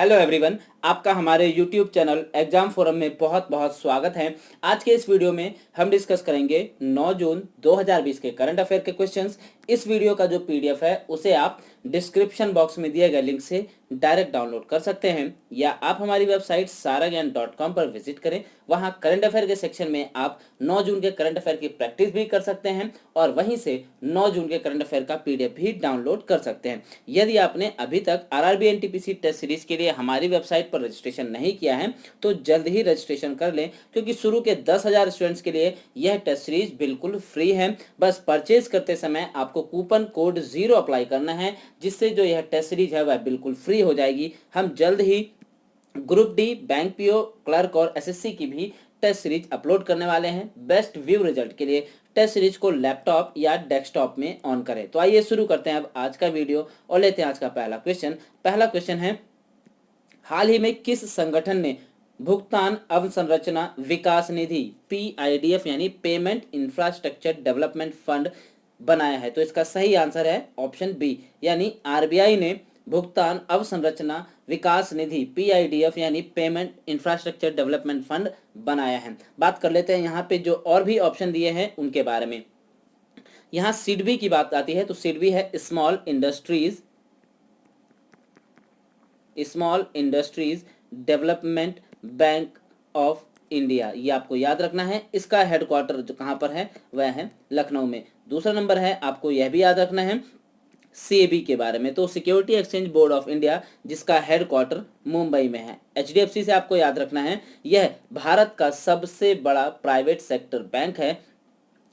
Hello everyone, आपका हमारे YouTube channel exam forum में बहुत बहुत स्वागत है। आज के इस वीडियो में हम डिस्कस करेंगे 9 जून 2020 के करंट अफेयर के क्वेश्चंस। इस वीडियो का जो पीडीएफ है उसे आप डिस्क्रिप्शन बॉक्स में दिए गए लिंक से डायरेक्ट डाउनलोड कर सकते हैं या आप हमारी वेबसाइट saragyan.com पर विजिट करें। वहां करंट अफेयर के सेक्शन में आप 9 जून के करंट अफेयर की प्रैक्टिस भी कर सकते हैं और वहीं से 9 जून के करंट अफेयर का पीडीएफ भी डाउनलोड कर सकते हैं। यदि आपने अभी तक आरआरबी एनटीपीसी टेस्ट सीरीज के लिए हमारी वेबसाइट पर रजिस्ट्रेशन नहीं किया है तो जल्द ही रजिस्ट्रेशन कर लें, क्योंकि शुरू के 10,000 स्टूडेंट्स के लिए यह टेस्ट सीरीज बिल्कुल फ्री है। बस परचेज करते समय आपको कूपन कोड 0 अप्लाई करना है, जिससे जो यह टेस्ट सीरीज है वह बिल्कुल फ्री हो जाएगी। हम जल्द ही group D, bank PO, clerk और एसएससी की भी टेस्ट सीरीज अपलोड करने वाले हैं। बेस्ट व्यू रिजल्ट के लिए टेस्ट सीरीज को लैपटॉप या डेस्कटॉप में ऑन करें। तो आइए शुरू करते हैं अब आज का वीडियो और लेते हैं आज का पहला क्वेश्चन। पहला क्वेश्चन है, हाल ही में किस संगठन ने भुगतान अवसंरचना विकास निधि पीआईडीएफ यानी पेमेंट इंफ्रास्ट्रक्चर डेवलपमेंट फंड बनाया है? तो इसका सही आंसर है ऑप्शन बी, यानी आरबीआई ने भुगतान अवसंरचना विकास निधि पीआईडीएफ यानी पेमेंट इंफ्रास्ट्रक्चर डेवलपमेंट फंड बनाया है। बात कर लेते हैं यहाँ पे जो और भी ऑप्शन दिए हैं उनके बारे में। यहाँ सिडबी की बात आती है तो सिडबी है small industries development bank of India. ये आपको याद रखना है। इसका हेडक्वार्टर जो कहाँ पर है वह है लखनऊ में। दूसरा नंबर है, आपको यह भी याद रखना है सीएबी के बारे में, तो security exchange board of India, जिसका हेडक्वार्टर मुंबई में है। एचडीएफसी से आपको याद रखना है, यह भारत का सबसे बड़ा प्राइवेट सेक्टर बैंक है,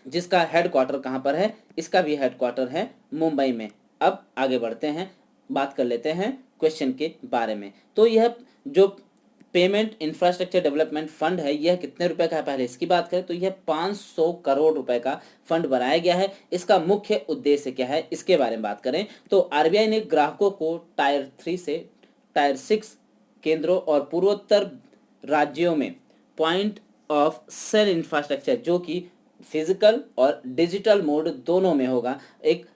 जिसका हेडक्वार्टर कहाँ पर है? इसका भी हेडक्वार्टर है मुंबई में। अब आगे बढ़ते हैं, बात कर लेते हैं क्वेश्चन के बारे में। तो यह जो पेमेंट इंफ्रास्ट्रक्चर डेवलपमेंट फंड है यह कितने रुपए का है? पहले इसकी बात करें तो यह 500 करोड़ रुपए का फंड बनाया गया है। इसका मुख्य उद्देश्य क्या है इसके बारे में बात करें तो आरबीआई ने ग्राहकों को टायर 3 से टायर 6 केंद्रों और पूर्वोत्तर राज्यों में पॉइंट ऑफ सेल इंफ्रास्ट्रक्चर, जो कि फिजिकल और डिजिटल मोड दोनों में होगा, एक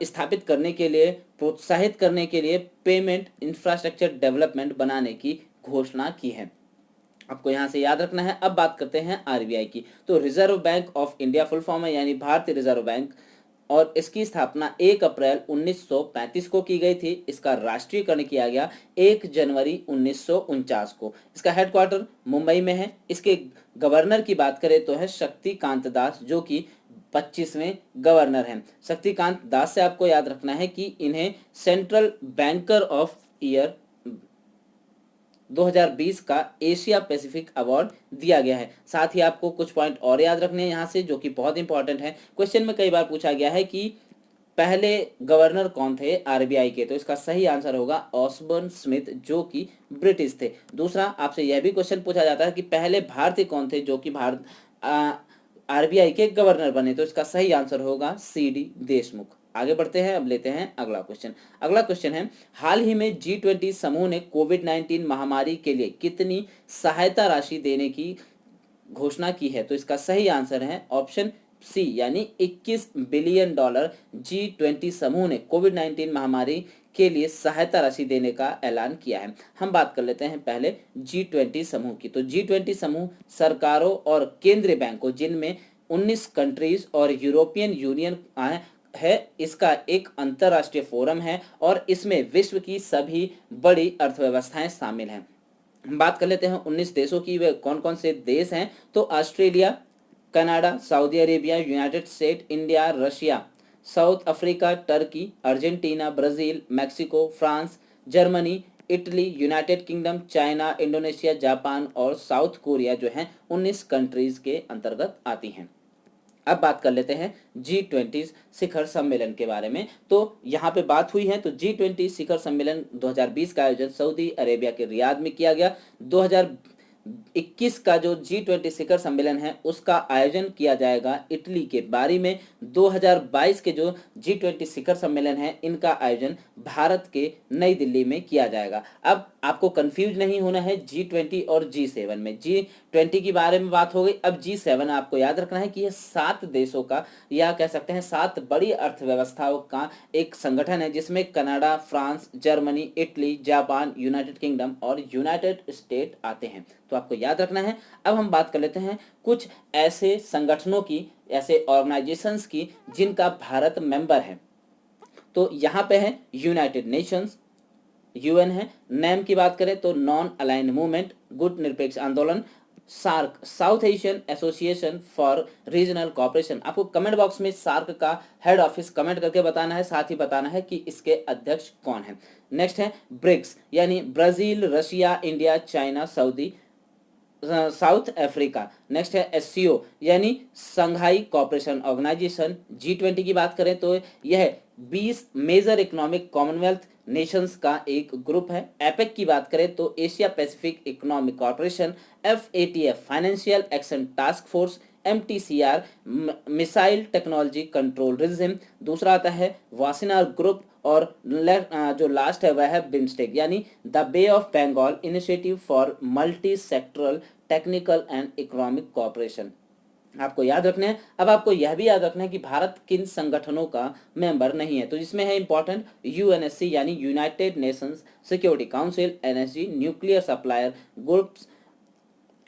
स्थापित करने के लिए, प्रोत्साहित करने के लिए पेमेंट इंफ्रास्ट्रक्चर डेवलपमेंट बनाने की घोषणा की है। आपको यहां से याद रखना है। अब बात करते हैं आरबीआई की, तो reserve bank of India full form है, यानी भारतीय रिजर्व बैंक, और इसकी स्थापना 1 अप्रैल 1935 को की गई थी। इसका राष्ट्रीयकरण किया गया 1 जनवरी 1949 को। इसका हेडक्वार्टर मुंबई में है। इसके गवर्नर की बात करें तो है शक्तिकांत दास, जो कि 25वें गवर्नर हैं। शक्तिकांत दास से आपको याद रखना है कि इन्हें सेंट्रल बैंकर ऑफ ईयर 2020 का एशिया पैसिफिक अवार्ड दिया गया है। साथ ही आपको कुछ पॉइंट और याद रखने हैं यहाँ से, जो कि बहुत इंपॉर्टेंट है। क्वेश्चन में कई बार पूछा गया है कि पहले गवर्नर कौन थे आरबीआई के, तो इसका सही आंसर होगा ऑसबर्न स्मिथ, जो कि ब्रिटिश थे। दूसरा, आपसे यह भी क्वेश्चन पूछा जाता है कि पहले भारतीय कौन थे जो कि भारत आरबीआई के गवर्नर बने, तो इसका सही आंसर होगा सीडी देशमुख। आगे बढ़ते हैं, अब लेते हैं अगला क्वेश्चन। अगला क्वेश्चन है, हाल ही में G20 समूह ने कोविड-19 महामारी के लिए कितनी सहायता राशि देने की घोषणा की है? तो इसका सही आंसर है ऑप्शन सी, यानी $21 बिलियन G20 समूह ने कोविड-19 महामारी के लिए सहायता राशि देने का ऐलान किया है। हम बात कर लेते हैं पहले G20 समूह की। तो G20 समूह सरकारों और केंद्रीय बैंकों, जिनमें 19 कंट्रीज और यूरोपियन यूनियन है, इसका एक अंतरराष्ट्रीय फोरम है और इसमें विश्व की सभी बड़ी अर्थव्यवस्थाएं शामिल हैं। हम बात कर लेते हैं 19 देशों की। वे कौन कौन से देश हैं? तो Australia, Canada, Saudi Arabia, United state, India, Russia, south Africa, Turkey, Argentina, Brazil, Mexico, France, Germany, Italy, United kingdom, China, Indonesia, Japan और साउथ कोरिया जो हैं 19 कंट्रीज के अंतर्गत आती हैं। अब बात कर लेते हैं G20 शिखर सम्मेलन के बारे में। तो यहाँ पे बात हुई है, तो G20 शिखर सम्मेलन 2020 का आयोजन सऊदी अरेबिया के रियाद में किया गया। 21 का जो G20 शिखर सम्मेलन है उसका आयोजन किया जाएगा इटली के बारी में। 2022 के जो G20 शिखर सम्मेलन है इनका आयोजन भारत के नई दिल्ली में किया जाएगा। अब आपको कंफ्यूज नहीं होना है G20 और G7 में। G20 के बारे में बात हो गई, अब G7 आपको याद रखना है कि यह 7 देशों का, या कह सकते हैं 7 बड़ी अर्थव्यवस्थाओं का एक संगठन है जिसमें Canada, France, Germany, Italy, Japan, United kingdom और यूनाइटेड स्टेट आते हैं। तो आपको याद रखना है। अब हम बात कर लेते हैं कुछ ऐसे संगठनों की, ऐसे ऑर्गेनाइजेशंस की जिनका भारत मेंबर है। तो यहाँ पे है यूनाइटेड नेशंस, यूएन है। नेम की बात करें तो नॉन अलाइंड मूवमेंट, गुट निरपेक्ष आंदोलन, SAARC, South Asian Association for Regional Cooperation. आपको कमेंट बॉक्स में सार्क का हेड ऑफिस कमेंट करके बताना है, साथ ही बताना है कि इसके अध्यक्ष कौन है। नेक्स्ट है ब्रिक्स, यानी Brazil, Russia, India, China, south Africa. Next है एससीओ, यानी संघाई कोऑपरेशन ऑर्गेनाइजेशन। G20 की बात करें तो यह 20 मेजर इकोनॉमिक कॉमनवेल्थ नेशंस का एक ग्रुप है। एपेक की बात करें तो Asia Pacific economic corporation. FATF financial action task force. MTCR missile technology control regime. दूसरा आता है वासिनार ग्रुप, और जो लास्ट है वह है बिम्स्टेक, यानी the Bay of Bengal Initiative for Multi Sectoral Technical and Economic Cooperation. आपको याद रखना है। अब आपको यह भी याद रखना है कि भारत किन संगठनों का मेंबर नहीं है। तो जिसमें है इंपॉर्टेंट UNSC, यानी United Nations Security Council, NSG nuclear supplier groups,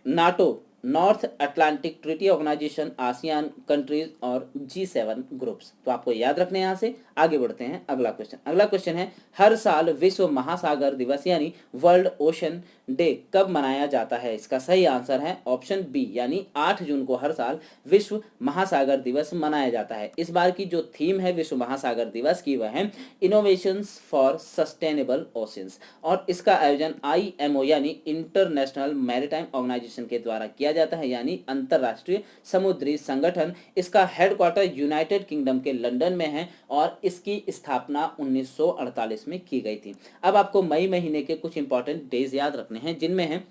NATO North Atlantic Treaty Organisation, ASEAN countries और G7 ग्रुप्स। तो आपको याद रखने यहाँ से आगे बढ़ते हैं। अगला क्वेश्चन है हर साल विश्व महासागर दिवस यानी वर्ल्ड ओशन डे कब मनाया जाता है? इसका सही आंसर है ऑप्शन बी, यानी 8 जून को हर साल विश्व महासागर दिवस मनाया जाता है। इस बार की जो थीम है विश्व महासागर दिवस की वह है इनोवेशंस फॉर सस्टेनेबल ओशंस, और इसका आयोजन IMO यानी इंटरनेशनल मैरीटाइम ऑर्गेनाइजेशन के द्वारा किया जाता है, यानी अंतरराष्ट्रीय समुद्री संगठन। इसका हेडक्वार्टर यूनाइटेड किंगडम के लंदन में है और इसकी स्थापना 1948 में की गई थी। अब आपको मई महीने के कुछ इंपॉर्टेंट डेज याद रखने हैं, जिनमें है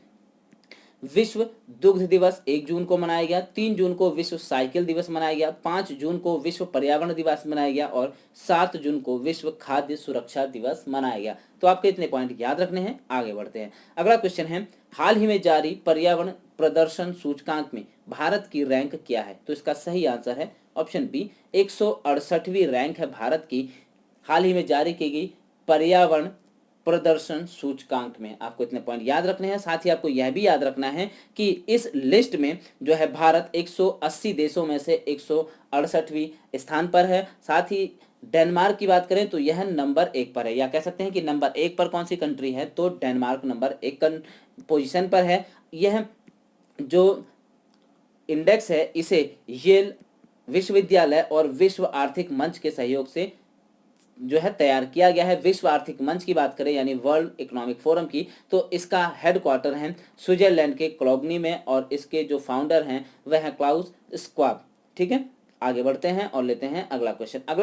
विश्व दुग्ध दिवस 1 जून को मनाया गया, 3 जून को विश्व साइकिल दिवस मनाया गया, 5 जून को विश्व पर्यावरण दिवस मनाया गया और 7 जून को विश्व खाद्य सुरक्षा दिवस मनाया गया। तो आपके इतने पॉइंट याद रखने हैं। आगे बढ़ते हैं। अगला क्वेश्चन है हाल ही में जारी पर्यावरण प्रदर्शन सूचकांक में भारत की रैंक क्या है? तो इसका सही आंसर है ऑप्शन बी, 168वीं रैंक है भारत की हाल ही में जारी की गई पर्यावरण प्रदर्शन सूचकांक में। आपको इतने पॉइंट याद रखने हैं। साथ ही आपको यह भी याद रखना है कि इस लिस्ट में जो है भारत 180 देशों में से 168वीं स्थान पर है। साथ ही डेनमार्क की बात करें तो यह नंबर 1 पर है, या कह सकते हैं कि नंबर 1 पर कौन सी कंट्री है? तो डेनमार्क नंबर 1 पोजीशन पर है। यह जो इंडेक्स है इसे येल विश्वविद्यालय और विश्व आर्थिक मंच के सहयोग से जो है तैयार किया गया है। विश्व आर्थिक मंच की बात करें यानी वर्ल्ड इकोनॉमिक फोरम की, तो इसका हेडक्वार्टर है स्विट्जरलैंड के क्लोगनी में और इसके जो फाउंडर हैं वह है क्लाउस श्वाब। ठीक है, आगे बढ़ते हैं और लेते हैं अगला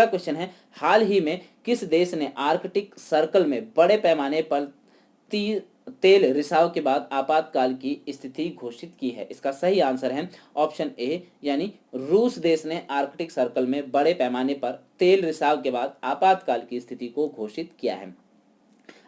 क्वेश्चन है हाल ही में किस देश ने आर्कटिक सर्कल में बड़े पैमाने पर तेल रिसाव के बाद आपातकाल की स्थिति घोषित की है? इसका सही आंसर है ऑप्शन ए, यानी रूस देश ने आर्कटिक सर्कल में बड़े पैमाने पर तेल रिसाव के बाद आपातकाल की स्थिति को घोषित किया है।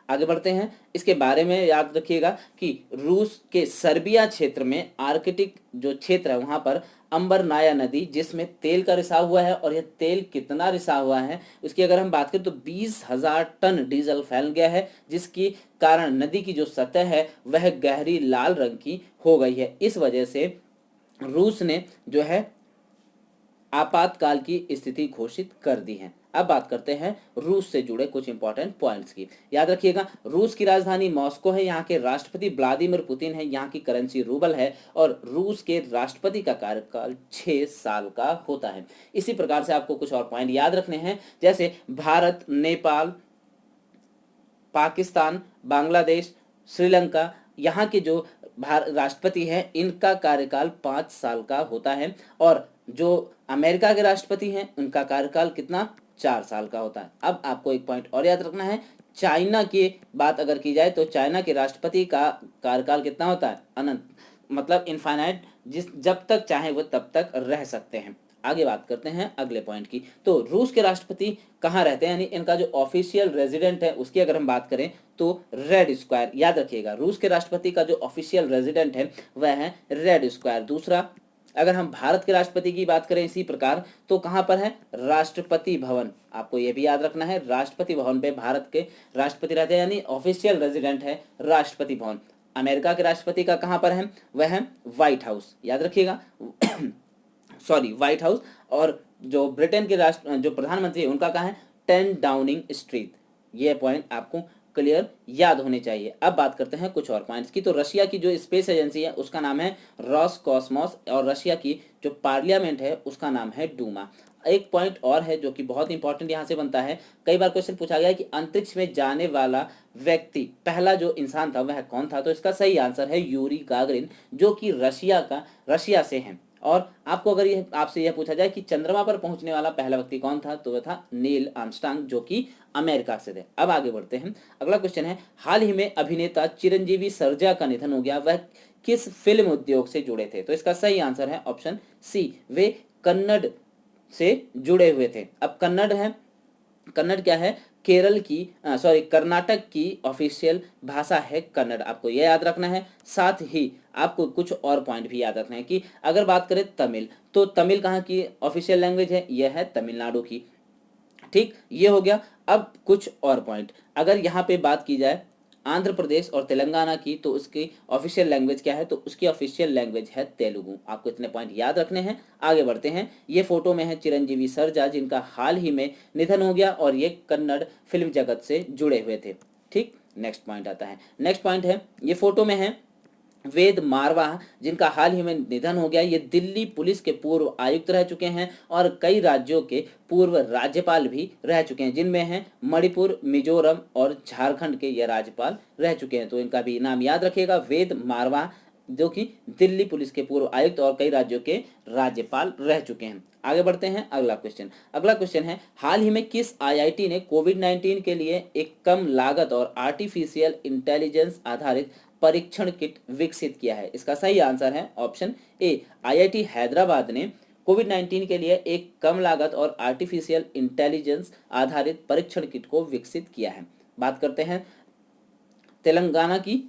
आगे बढ़ते हैं। इसके बारे में याद रखिएगा कि रूस के सर्बिया क्षेत्र में आर्कटिक जो क्षेत्र है वहां पर अंबरनाया नदी जिसमें तेल का रिसाव हुआ है, और यह तेल कितना रिसाव हुआ है उसकी अगर हम बात करें तो 20,000 टन डीजल फैल गया है, जिसकी कारण नदी की जो सतह है वह गहरी लाल रंग की हो गई है। इस वजह से रूस ने जो है आपातकाल की स्थिति घोषित कर दी है। अब बात करते हैं रूस से जुड़े कुछ इंपॉर्टेंट पॉइंट्स की। याद रखिएगा रूस की राजधानी मॉस्को है, यहाँ के राष्ट्रपति व्लादिमीर पुतिन है, यहाँ की करेंसी रूबल है और रूस के राष्ट्रपति का कार्यकाल 6 साल का होता है। इसी प्रकार से आपको कुछ और पॉइंट याद रखने हैं, जैसे भारत, नेपाल, पाकिस्तान, बांग्लादेश, श्रीलंका, यहाँ के जो राष्ट्रपति हैं इनका कार्यकाल 5 साल का होता है, और जो अमेरिका के राष्ट्रपति हैं उनका कार्यकाल कितना? 4 साल का होता है। अब आपको एक पॉइंट और याद रखना है, चाइना की बात अगर की जाए तो चाइना के राष्ट्रपति का कार्यकाल कितना होता है? अनंत, मतलब इनफाइनाइट, जब तक चाहे वो तब तक रह सकते हैं। आगे बात करते हैं अगले पॉइंट की। तो रूस के राष्ट्रपति कहाँ रहते हैं, यानी इनका जो ऑफिशियल रेजिडेंट है उसकी अगर हम बात करें तो रेड स्क्वायर। याद रखिएगा, रूस के राष्ट्रपति का जो ऑफिशियल रेजिडेंट है वह है रेड स्क्वायर। दूसरा, अगर हम भारत के राष्ट्रपति की बात करें इसी प्रकार, तो कहाँ पर है? राष्ट्रपति भवन। आपको यह भी याद रखना है, राष्ट्रपति भवन पे भारत के राष्ट्रपति रहते हैं, यानी ऑफिशियल रेजिडेंट है राष्ट्रपति भवन। अमेरिका के राष्ट्रपति का कहाँ पर है? वह है व्हाइट हाउस, याद रखिएगा। Sorry, white house. और जो ब्रिटेन के जो प्रधानमंत्री है उनका कहाँ है? 10 डाउनिंग स्ट्रीट। ये पॉइंट आपको क्लियर याद होने चाहिए। अब बात करते हैं कुछ और पॉइंट्स की। तो रशिया की जो स्पेस एजेंसी है उसका नाम है रॉसकॉस्मोस, और रशिया की जो पार्लियामेंट है उसका नाम है डूमा। एक पॉइंट और है जो कि बहुत इंपॉर्टेंट यहाँ से बनता है, कई बार क्वेश्चन पूछा गया है कि अंतरिक्ष में जाने वाला व्यक्ति, पहला जो इंसान था वह कौन था? तो इसका सही आंसर है यूरी गागरिन, जो कि रशिया से हैं। और आपको अगर ये आपसे यह पूछा जाए कि चंद्रमा पर पहुंचने वाला पहला व्यक्ति कौन था, तो वह था नील आर्मस्ट्रांग, जो कि अमेरिका से थे। अब आगे बढ़ते हैं। अगला क्वेश्चन है, हाल ही में अभिनेता चिरंजीवी सर्जा का निधन हो गया, वह किस फिल्म उद्योग से जुड़े थे? तो इसका सही आंसर है ऑप्शन सी, वे कन्नड़ से जुड़े हुए थे। अब कन्नड़ है, कन्नड़ क्या है? केरल की कर्नाटक की ऑफिशियल भाषा है कन्नड़, आपको यह याद रखना है। साथ ही आपको कुछ और पॉइंट भी याद रखना है कि अगर बात करें तमिल, तो तमिल कहाँ की ऑफिशियल लैंग्वेज है? यह है तमिलनाडु की। ठीक, ये हो गया। अब कुछ और पॉइंट, अगर यहाँ पे बात की जाए आंध्र प्रदेश और तेलंगाना की, तो उसकी ऑफिशियल लैंग्वेज क्या है? तो उसकी ऑफिशियल लैंग्वेज है तेलुगु। आपको इतने पॉइंट याद रखने हैं। आगे बढ़ते हैं। ये फोटो में है चिरंजीवी सर्जा, जिनका हाल ही में निधन हो गया, और ये कन्नड़ फिल्म जगत से जुड़े हुए थे। ठीक, नेक्स्ट पॉइंट आता है। नेक्स्ट पॉइंट है, ये फोटो में है वेद मारवा, जिनका हाल ही में निधन हो गया। ये दिल्ली पुलिस के पूर्व आयुक्त रह चुके हैं और कई राज्यों के पूर्व राज्यपाल भी रह चुके हैं, जिनमें हैं मणिपुर, मिजोरम और झारखंड के ये राज्यपाल रह चुके हैं। तो इनका भी नाम याद रखिएगा, वेद मारवा, जो कि दिल्ली पुलिस के पूर्व आयुक्त और कई राज्यों के राज्यपाल रह चुके हैं। आगे बढ़ते हैं। अगला क्वेश्चन, अगला क्वेश्चन है, हाल ही में किस आईआईटी ने कोविड-19 के लिए एक कम लागत और आर्टिफिशियल इंटेलिजेंस आधारित परीक्षण किट विकसित किया है? इसका सही आंसर है ऑप्शन ए, आईआईटी हैदराबाद ने कोविड-19 के लिए एक कम लागत और आर्टिफिशियल इंटेलिजेंस आधारित परीक्षण किट को विकसित किया है। बात करते हैं तेलंगाना की,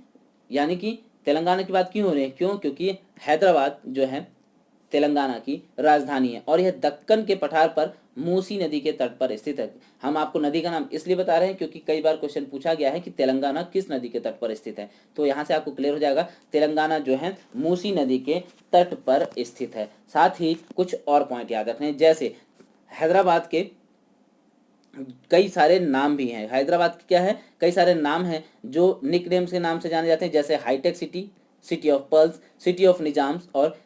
यानी कि तेलंगाना की बात क्यों हो रही है? क्यों? क्योंकि हैदराबाद जो है तेलंगाना की राजधानी है, और यह दक्कन के पठार पर मूसी नदी के तट पर स्थित है। हम आपको नदी का नाम इसलिए बता रहे हैं क्योंकि कई बार क्वेश्चन पूछा गया है कि तेलंगाना किस नदी के तट पर स्थित है, तो यहाँ से आपको क्लियर हो जाएगा, तेलंगाना जो है मूसी नदी के तट पर स्थित है। साथ ही कुछ और पॉइंट याद रखने, जैसे हैदराबाद के कई सारे नाम भी हैं। हैदराबाद के क्या है? कई सारे नाम हैं जो निकनेम से नाम से जाने जाते हैं, जैसे hitech city, city of pearls, city of Nizams, और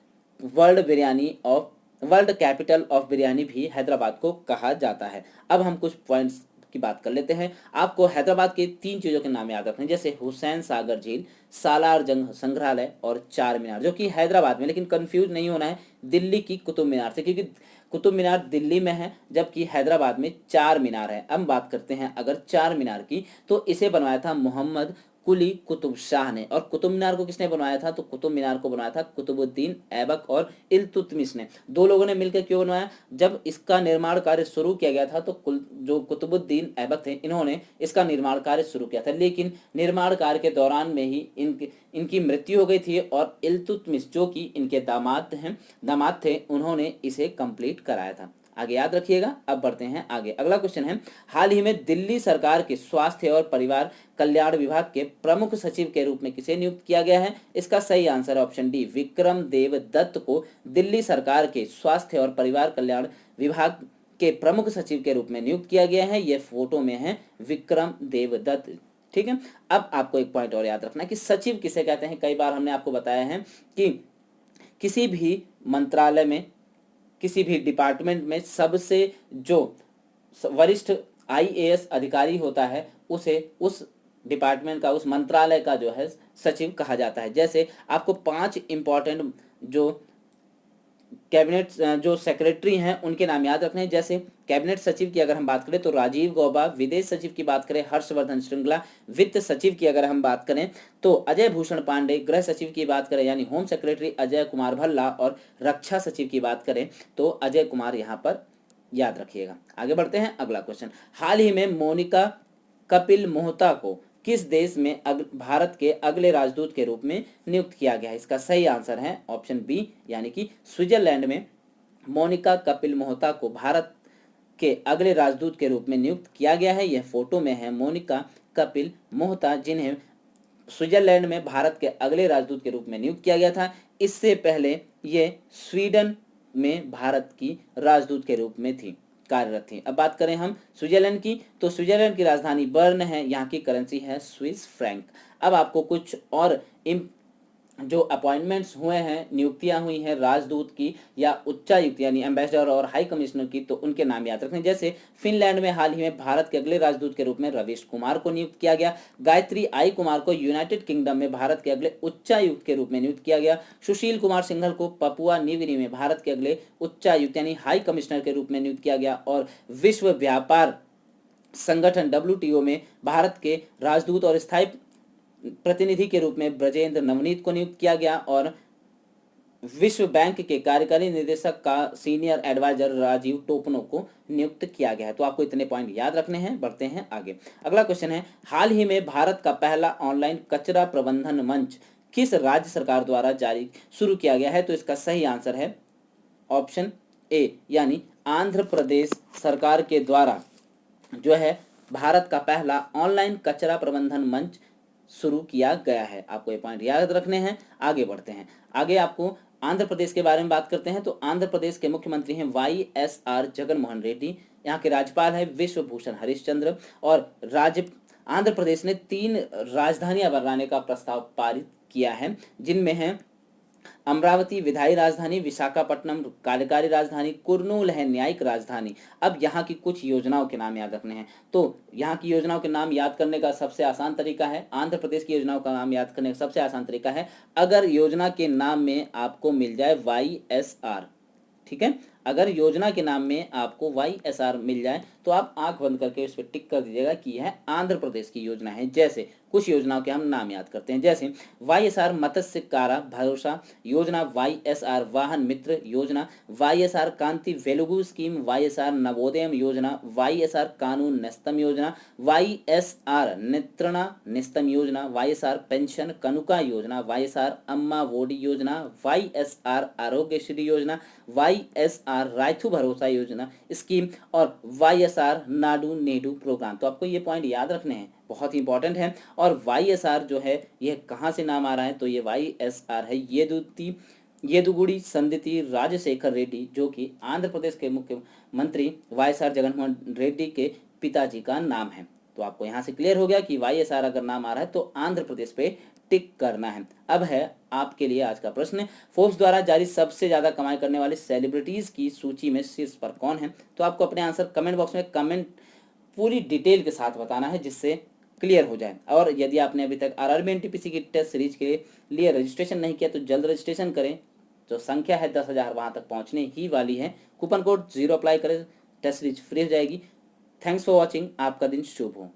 वर्ल्ड कैपिटल ऑफ बिरयानी भी हैदराबाद को कहा जाता है। अब हम कुछ पॉइंट्स की बात कर लेते हैं। आपको हैदराबाद के 3 चीज़ों के नाम याद रखने हैं, जैसे हुसैन सागर झील, सालार जंग संग्रहालय और चार मीनार, जो कि हैदराबाद में, लेकिन कंफ्यूज नहीं होना है दिल्ली की कुतुब मीनार से, क्योंकि कुतुब मीनार दिल्ली में है जबकि हैदराबाद में चार मीनार है। अब बात करते हैं अगर चार मीनार की, तो इसे बनवाया था मोहम्मद कुली कुतुब शाह ने। और कुतुब मीनार को किसने बनवाया था? तो कुतुब मीनार को बनवाया था कुतुबुद्दीन ऐबक और इल्तुतमिश ने। दो लोगों ने मिलकर क्यों बनवाया? जब इसका निर्माण कार्य शुरू किया गया था तो जो कुतुबुद्दीन ऐबक थे, इन्होंने इसका निर्माण कार्य शुरू किया था, लेकिन निर्माण कार्य के दौरान में ही इनकी मृत्यु हो गई थी, और इल्तुतमिश जो कि इनके दामाद थे, उन्होंने इसे कंप्लीट कराया था। आगे याद रखिएगा। अब बढ़ते हैं आगे। अगला क्वेश्चन है, हाल ही में दिल्ली सरकार के स्वास्थ्य और परिवार कल्याण विभाग के प्रमुख सचिव के रूप में किसे नियुक्त किया गया है? इसका सही आंसर है ऑप्शन डी, विक्रम देव दत्त को दिल्ली सरकार के स्वास्थ्य और परिवार कल्याण विभाग के प्रमुख सचिव के रूप में नियुक्त किया गया है। ये फोटो में है विक्रम देव दत्त। ठीक है। अब आपको एक पॉइंट और याद रखना है कि सचिव किसे कहते हैं। कई बार हमने आपको बताया है कि किसी भी मंत्रालय में, किसी भी डिपार्टमेंट में सबसे जो वरिष्ठ आईएएस अधिकारी होता है, उसे उस डिपार्टमेंट का, उस मंत्रालय का जो है सचिव कहा जाता है। जैसे आपको 5 इंपॉर्टेंट जो कैबिनेट जो सेक्रेटरी हैं उनके नाम याद रखने हैं। जैसे कैबिनेट सचिव की अगर हम बात करें तो राजीव गौबा, विदेश सचिव की बात करें हर्षवर्धन श्रृंगला, वित्त सचिव की अगर हम बात करें तो अजय भूषण पांडे, गृह सचिव की बात करें यानी होम सेक्रेटरी अजय कुमार भल्ला, और रक्षा सचिव की बात करें तो अजय कुमार यहाँ पर याद रखिएगा। आगे बढ़ते हैं, अगला क्वेश्चन। हाल ही में मोनिका कपिल मोहता को किस देश में भारत के अगले राजदूत के रूप में नियुक्त किया गया है? इसका सही आंसर है ऑप्शन बी यानी कि स्विट्जरलैंड में मोनिका कपिल मोहता को भारत के अगले राजदूत के रूप में नियुक्त किया गया है। यह फोटो में है मोनिका कपिल मोहता, जिन्हें स्विट्जरलैंड में भारत के अगले राजदूत के रूप में नियुक्त किया गया था। इससे पहले ये स्वीडन में भारत की राजदूत के रूप में थी, कार्यरत थी। अब बात करें हम स्विट्जरलैंड की, तो स्विट्जरलैंड की राजधानी बर्न है, यहाँ की करेंसी है स्विस फ्रैंक। अब आपको कुछ और जो अपॉइंटमेंट्स हुए हैं, नियुक्तियां हुई हैं राजदूत की या उच्चायुक्त यानी एम्बेसडर और हाई कमिश्नर की, तो उनके नाम याद रखें। जैसे फिनलैंड में हाल ही में भारत के अगले राजदूत के रूप में रवीश कुमार को नियुक्त किया गया। गायत्री आई कुमार को यूनाइटेड किंगडम में भारत के अगले उच्चायुक्त के रूप में नियुक्त किया गया। सुशील कुमार सिंघल को पपुआ न्यूगिनी में भारत के अगले उच्चायुक्त यानी हाई कमिश्नर के रूप में नियुक्त किया गया। और विश्व व्यापार संगठन WTO में भारत के राजदूत और स्थायी प्रतिनिधि के रूप में ब्रजेंद्र नवनीत को नियुक्त किया गया। और विश्व बैंक के कार्यकारी निदेशक का सीनियर एडवाइजर राजीव टोपनो को नियुक्त किया गया है। तो आपको इतने पॉइंट याद रखने हैं। बढ़ते हैं आगे, अगला क्वेश्चन है, हाल ही में भारत का पहला ऑनलाइन कचरा प्रबंधन मंच किस राज्य सरकार द्वारा शुरू किया गया है? तो इसका सही आंसर है ऑप्शन ए यानी आंध्र प्रदेश सरकार के द्वारा जो है भारत का पहला ऑनलाइन कचरा प्रबंधन मंच शुरू किया गया है। आपको ये पॉइंट याद रखने हैं। आगे बढ़ते हैं, आगे आपको आंध्र प्रदेश के बारे में बात करते हैं। तो आंध्र प्रदेश के मुख्यमंत्री हैं YSR जगनमोहन रेड्डी, यहाँ के राज्यपाल है विश्व भूषण हरिश्चंद्र, और आंध्र प्रदेश ने 3 राजधानियां बनाने का प्रस्ताव पारित किया है, जिनमें है अमरावती विधायी राजधानी, विशाखापट्टनम कार्यकारी राजधानी, कुर्नूल है न्यायिक राजधानी। अब यहाँ की कुछ योजनाओं के नाम याद रखने हैं। तो यहाँ की योजनाओं के नाम याद करने का सबसे आसान तरीका है, आंध्र प्रदेश की योजनाओं का नाम याद करने का सबसे आसान तरीका है, अगर योजना के नाम में आपको मिल जाए YSR, ठीक है, अगर योजना के नाम में आपको YSR मिल जाए तो आप आंख बंद करके उस पर टिक कर दीजिएगा कि यह आंध्र प्रदेश की योजना है। जैसे कुछ योजनाओं के हम नाम याद करते हैं, जैसे YSR मत्स्य कारा भरोसा योजना, YSR वाहन मित्र योजना, YSR कांति वेलुगु स्कीम, YSR नवोदयम योजना, YSR कानून नेस्तम योजना, YSR नेत्रणा नेस्तम योजना, YSR पेंशन कनुका योजना, YSR अम्मा वोडी योजना, YSR आरोग्यश्री योजना, YSR रायथू भरोसा योजना स्कीम, और YSR नाडू नेडू प्रोग्राम। तो आपको ये पॉइंट याद रखने हैं, बहुत ही इंपॉर्टेंट है। और YSR जो है यह कहाँ से नाम आ रहा है? तो ये YSR है येदुगुड़ी संदिति राजशेखर रेड्डी, जो कि आंध्र प्रदेश के मुख्यमंत्री YSR जगनमोहन रेड्डी के पिताजी का नाम है। तो आपको यहाँ से क्लियर हो गया कि YSR अगर नाम आ रहा है तो आंध्र प्रदेश पे टिक करना है। अब है आपके लिए आज का प्रश्न, फोर्ब्स द्वारा जारी सबसे ज्यादा कमाई करने वाले सेलिब्रिटीज की सूची में शीर्ष पर कौन है? तो आपको अपने आंसर कमेंट बॉक्स में कमेंट पूरी डिटेल के साथ बताना है, जिससे क्लियर हो जाए। और यदि आपने अभी तक RRB NTPC की टेस्ट सीरीज के लिए रजिस्ट्रेशन नहीं किया तो जल्द रजिस्ट्रेशन करें। जो संख्या है 10,000 वहां तक पहुंचने ही वाली है। कूपन कोड 0 अप्लाई करें, टेस्ट सीरीज फ्री हो जाएगी। थैंक्स फॉर वॉचिंग, आपका दिन शुभ हो।